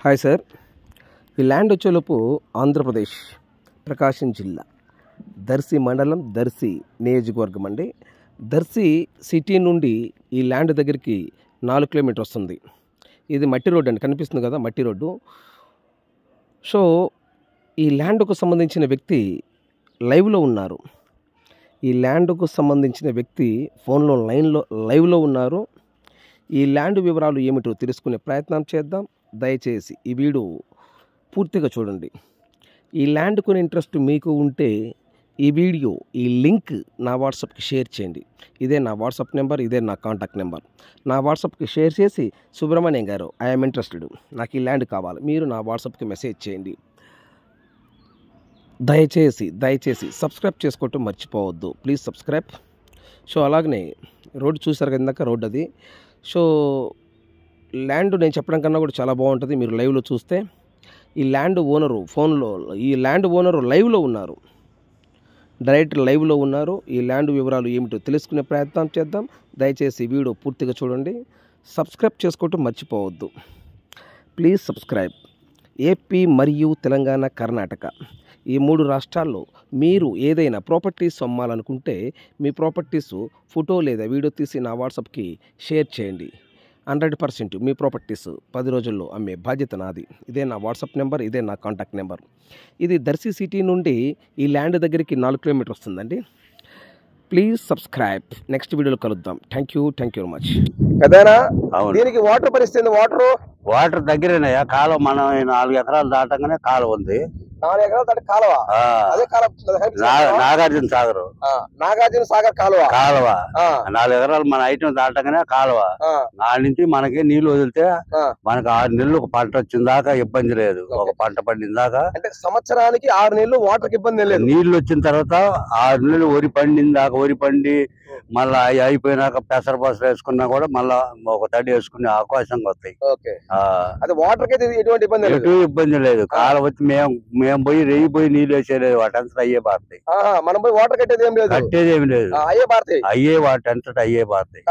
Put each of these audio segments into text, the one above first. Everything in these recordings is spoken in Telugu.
హాయ్ సార్, ఈ ల్యాండ్ వచ్చేలోపు ఆంధ్రప్రదేశ్ ప్రకాశం జిల్లా దర్శి మండలం దర్శి నియోజకవర్గం అండి. దర్శి సిటీ నుండి ఈ ల్యాండ్ దగ్గరికి 4 కిలోమీటర్ వస్తుంది. ఇది మట్టి రోడ్డు అండి, కనిపిస్తుంది కదా మట్టి రోడ్డు. సో ఈ ల్యాండ్కు సంబంధించిన వ్యక్తి లైవ్లో ఉన్నారు. ఈ ల్యాండ్కు సంబంధించిన వ్యక్తి ఫోన్లో లైవ్లో ఉన్నారు. ఈ ల్యాండ్ వివరాలు ఏమిటో తెలుసుకునే ప్రయత్నం చేద్దాం. దయచేసి ఈ వీడియో పూర్తిగా చూడండి. ఈ ల్యాండ్ కొని ఇంట్రెస్ట్ మీకు ఉంటే ఈ వీడియో ఈ లింక్ నా వాట్సాప్కి షేర్ చేయండి. ఇదే నా వాట్సాప్ నెంబర్, ఇదే నా కాంటాక్ట్ నెంబర్. నా వాట్సాప్కి షేర్ చేసి సుబ్రహ్మణ్యం గారు ఐఎమ్ ఇంట్రెస్టెడ్, నాకు ఈ ల్యాండ్ కావాలి, మీరు నా వాట్సాప్కి మెసేజ్ చేయండి. దయచేసి సబ్స్క్రైబ్ చేసుకోవటం మర్చిపోవద్దు. Please subscribe. సో అలాగనే రోడ్డు చూసారు కదా ఇందాక, రోడ్డు అది. సో ల్యాండ్ నేను చెప్పడం కన్నా కూడా చాలా బాగుంటుంది, మీరు లైవ్లో చూస్తే. ఈ ల్యాండ్ ఓనరు లైవ్లో ఉన్నారు, డైరెక్ట్ లైవ్లో ఉన్నారు. ఈ ల్యాండ్ వివరాలు ఏమిటో తెలుసుకునే ప్రయత్నం చేద్దాం. దయచేసి వీడియో పూర్తిగా చూడండి. సబ్స్క్రైబ్ చేసుకోవటం మర్చిపోవద్దు. Please subscribe. ఏపీ మరియు తెలంగాణ, కర్ణాటక ఈ 3 రాష్ట్రాల్లో మీరు ఏదైనా ప్రాపర్టీస్ అమ్మాలనుకుంటే మీ ప్రాపర్టీస్ ఫోటో లేదా వీడియో తీసి నా వాట్సాప్కి షేర్ చేయండి. 100% మీ ప్రాపర్టీస్ 10 రోజుల్లో అమ్మే బాధ్యత నాది. ఇదే నా వాట్సాప్ నెంబర్, ఇదే నా కాంటాక్ట్ నెంబర్. ఇది దర్శి సిటీ నుండి ఈ ల్యాండ్ దగ్గరికి 4 కిలోమీటర్ వస్తుందండి. Please subscribe. నెక్స్ట్ వీడియోలో కలుద్దాం. Thank you very much. కదేనా దీనికి వాటర్ పరిస్థితి? వాటర్ దగ్గరేనయ్యా, కాలువ మనం 4 ఎకరాలు దాటంగానే కాలువ ఉంది. 4 ఎకరాలు దాటి కాలువ, అదే నాగార్జున సాగర్ కాలువ 4 ఎకరాలు మన ఐటమ్ దాటంగానే కాలువ. దాని నుంచి మనకి నీళ్లు వదిలితే మనకి 6 నెలలు ఒక పంట వచ్చిన దాకా ఇబ్బంది లేదు. ఒక పంట పండిన దాకా అంటే సంవత్సరానికి 6 నెలలు వాటర్ ఇబ్బంది లేదు. నీళ్లు వచ్చిన తర్వాత 6 నెలలు వరి పండిన దాకా, వరి పండి మళ్ళా అయిపోయినాక పెసర బసలు వేసుకున్నా కూడా మళ్ళా ఒక తడి వేసుకునే అవకాశం వస్తాయి. వాటర్ కి ఎటువంటి ఇబ్బంది లేదు. కాలం వచ్చి మేము పోయి నీళ్ళు వేసేలేదు, వాటంతా అయ్యే పారుతాయి. మనం పోయి వాటర్ కట్టేది ఏమి లేదు, అయ్యే వాటంతట అయ్యే పారుతాయి,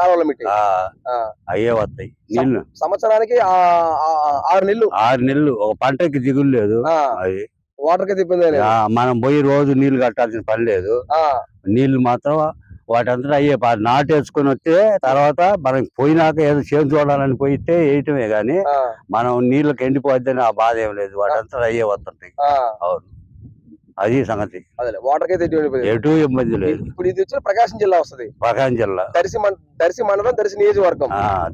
అయ్యే వస్తాయి నీళ్లు. సంవత్సరానికి 6 నెలలు ఒక పంటకి దిగులు లేదు. అది వాటర్ కి ఇబ్బంది లేదు. మనం పోయి రోజు నీళ్లు కట్టాల్సిన పని లేదు. నీళ్లు మాత్రం వాటంతా అయ్యే నాటేసుకుని వస్తే తర్వాత మనకి పోయినాక ఏదో చేను చూడాలని పోయితే వేయటమే గాని మనం నీళ్ళకి ఎండిపోద్దని ఆ బాధ ఏం లేదు. వాటంతా అయ్యే వస్తుంటాయి. అవును, అది సంగతి. వాటర్ కి ఎటు ఇబ్బంది లేదు. ఇప్పుడు ఇది వచ్చి ప్రకాశం జిల్లా వస్తుంది. ప్రకాశం జిల్లా దర్శి మండలం, దర్శి నియోజకవర్గం.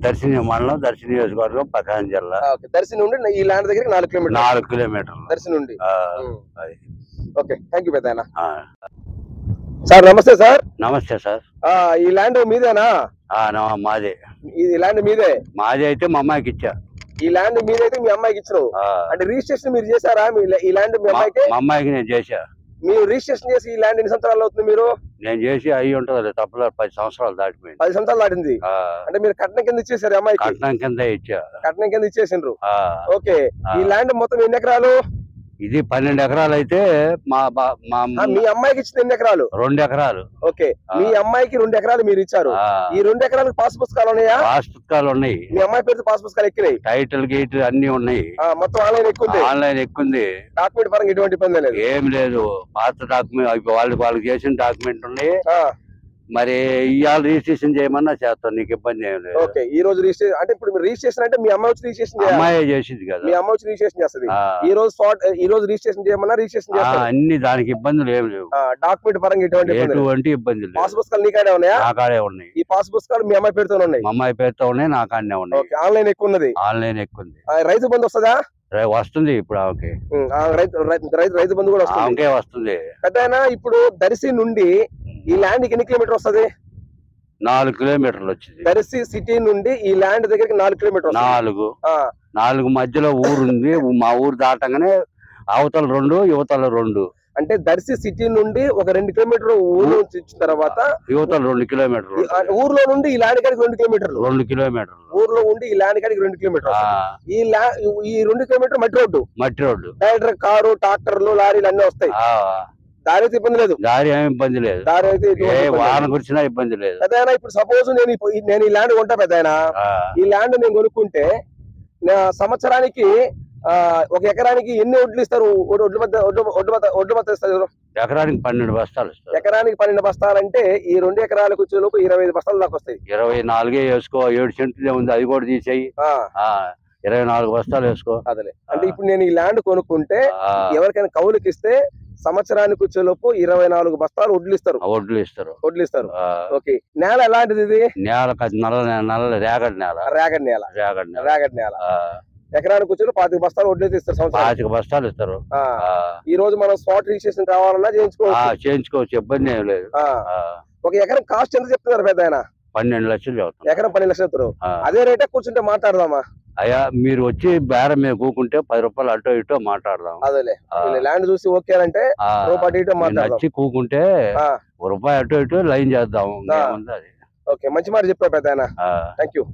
దర్శి మండలం, దర్శి నియోజకవర్గం, ప్రకాశం జిల్లా. దర్శి నుండి ఈ ల్యాండ్ దగ్గర 4 కిలోమీటర్లు దర్శి నుండి. ఓకే, థ్యాంక్ యూ పెద్దాయన. సార్ నమస్తే. సార్ నమస్తే సార్. ఈ ల్యాండ్ మీదేనా? మాదే. ఈ ల్యాండ్ మీదే? మాదే అయితే మా అమ్మాయికి ఇచ్చా. ఈ ల్యాండ్ మీదైతే మీ అమ్మాయికి ఇచ్చినావు అంటే రిజిస్ట్రేషన్ మీరు చేశారా? ఈ ల్యాండ్ మీ అమ్మాయికి? మా అమ్మాయికి నేను చేశా. మీరు రిజిస్ట్రేషన్ చేసి ఈ ల్యాండ్ ఎన్ని సంవత్సరాలు అవుతుంది? మీరు నేను చేసి అయ్యి ఉంటుంది తప్పదు, 10 సంవత్సరాలు దాటిపోయింది. 10 సంవత్సరాలు దాటింది. అంటే మీరు కట్నం కింద ఇచ్చేసారు అమ్మాయికి? కట్నం కింద ఇచ్చా. కట్నం కింద ఇచ్చేసిండ్రు. ఓకే, ఈ ల్యాండ్ మొత్తం ఎన్ని ఎకరాలు? ఇది 12 ఎకరాలు అయితే మీ అమ్మాయికి ఇచ్చింది ఎన్ని ఎకరాలు? 2 ఎకరాలు. ఓకే, మీ అమ్మాయికి 2 ఎకరాలు మీరు ఇచ్చారు. ఈ 2 ఎకరాలకు పాస్ పుస్తకాలు ఉన్నాయా? పాస్ పుస్తకాలు ఉన్నాయి. మీ అమ్మాయి పేరు పాస్ పుస్తకాలు ఎక్కినాయి? టైటిల్ గేట్ అన్ని ఉన్నాయి. మొత్తం ఆన్లైన్ ఎక్కుంది. ఆన్లైన్ ఎక్కుంది. డాక్యుమెంట్ పరంగా ఎటువంటి ఇబ్బంది లేదు? ఏం లేదు. పాత డాక్యుమెంట్ వాళ్ళకి చేసిన డాక్యుమెంట్ ఉన్నాయి. మరి ఇవాళ రిజిస్ట్రేషన్ చేయమన్నా చేస్తాను, నీకు ఇబ్బంది ఏం లేదు. ఓకే, ఈ రోజు రిజిస్ట్రేషన్ అంటే ఇప్పుడు మీరు రిజిస్ట్రేషన్ అంటే మీ అమ్మాయి వచ్చి రిజిస్ట్రేషన్ అమ్మాయి చేసింది కదా, మీ అమ్మాయి వచ్చి రిజిస్ట్రేషన్ చేస్తుంది. ఈ రోజు రిజిస్ట్రేషన్ చేయమన్నా రిజిస్ట్రేషన్ చేస్తారు. అన్ని దానికి ఇబ్బందులు ఏం లేవు. డాక్యుమెంట్ పరంగా ఎటువంటి ఇబ్బంది లేదు. పాస్ పుస్తకాలు నీ కాడే ఉన్నాయా? నా కాడే ఉన్నాయి. ఈ పాస్ పుస్తకాలు మీ అమ్మాయి పేరుతో ఉన్నాయి? మా అమ్మాయి పేరుతో ఉన్నాయి, నా కాడనే ఉన్నాయి. ఆన్లైన్ ఎక్కువ ఉన్నది. ఆన్లైన్ ఎక్కువ ఉంది. రైతు బంధు వస్తుందా? వస్తుంది ఇప్పుడు ఆమెకి. రైతు బంధు కూడా వస్తుంది. పెద్దయినా ఇప్పుడు దర్శి నుండి ఈ ల్యాండ్ ఎన్ని కిలోమీటర్ వస్తుంది? 4 కిలోమీటర్లు వచ్చింది. దర్శి సిటీ నుండి ఈ ల్యాండ్ దగ్గరికి 4 కిలోమీటర్. 4 మధ్యలో ఊరు ఉంది. మా ఊరు దాటంగానే అవతల 2, యువతల 2. అంటే దర్శి సిటీ నుండి ఒక 2 కిలోమీటర్ ఊరు ఇచ్చిన తర్వాత యువతల 2 కిలోమీటర్లు. ఊర్లో నుండి ఈ ల్యాండ్ కాడికి 2 కిలోమీటర్లు. 2 కిలోమీటర్లు ఊర్లో ఉండి ఈ ల్యాండ్ కాడికి 2 కిలోమీటర్లు. ఈ 2 కిలోమీటర్ మట్టి రోడ్డు. డైరెక్టర్ కారు, ట్రాక్టర్లు, లారీలు అన్ని వస్తాయి. దారి అయితే ఇబ్బంది లేదు. దారి ఏమి ఇబ్బంది లేదు. దారి అయితే వాహన గురించినా ఇబ్బంది లేదు. పెద్దయినా ఇప్పుడు సపోజ్ నేను ఈ ల్యాండ్ కొంటా పెద్దయినా, ఈ ల్యాండ్ నేను కొనుక్కుంటే సంవత్సరానికి ఒక ఎకరానికి ఎన్ని ఒడ్లు ఇస్తారు? ఒడ్లు మధ్య ఇస్తారు. ఎకరానికి 12 బస్తాలు ఇస్తారు. ఎకరానికి 12 బస్తాలంటే ఈ 2 ఎకరాలకు వచ్చేలోపు 25 బస్తాలు దాకా వస్తాయి. 24 వేసుకో, 7 సెంట్లు ఉంది, అది కూడా తీసేయి. 24 బస్తాలు వేసుకో. అదే అంటే ఇప్పుడు నేను ఈ ల్యాండ్ కొనుక్కుంటే ఎవరికైనా కౌలుకి ఇస్తే సంవత్సరానికి వచ్చేలోపు 24 బస్తాలు వడ్లు ఇస్తారు. ఓకే. నేల ఎలాంటిది ఇది? నేల నల్ల రేగడి నేల. ఎకరానికి వచ్చి 25 బస్తాలు వడ్లు ఇస్తారు. 25 బస్తాలు ఇస్తారు. ఈ రోజు మనం స్పాట్ రిజిస్ట్రేషన్ కావాలన్నా చేయించుకోవచ్చు, ఇబ్బంది ఏం లేదు. ఒక ఎకరం కాస్ట్ ఎంత చెప్తున్నారు పెద్ద ఆయన? 12 లక్షలు చెప్తారు. ఎకరం 12 లక్షలు చెప్తారు. అదే రేటే కూర్చుంటే మాట్లాడదామా? అయ్యా మీరు వచ్చి బేరం మీద కూకుంటే 10 రూపాయలు అటో ఇటో మాట్లాడదాం. అదేలే ల్యాండ్ చూసి ఓకే అంటే రూపాయి ఇటో మాట్లాడదాం. వచ్చి కూకుంటే రూపాయి అటో ఇటో లైన్ చేద్దాం. ఓకే, మంచి మాట చెప్పావు పెద్ద ఆయన. Thank you.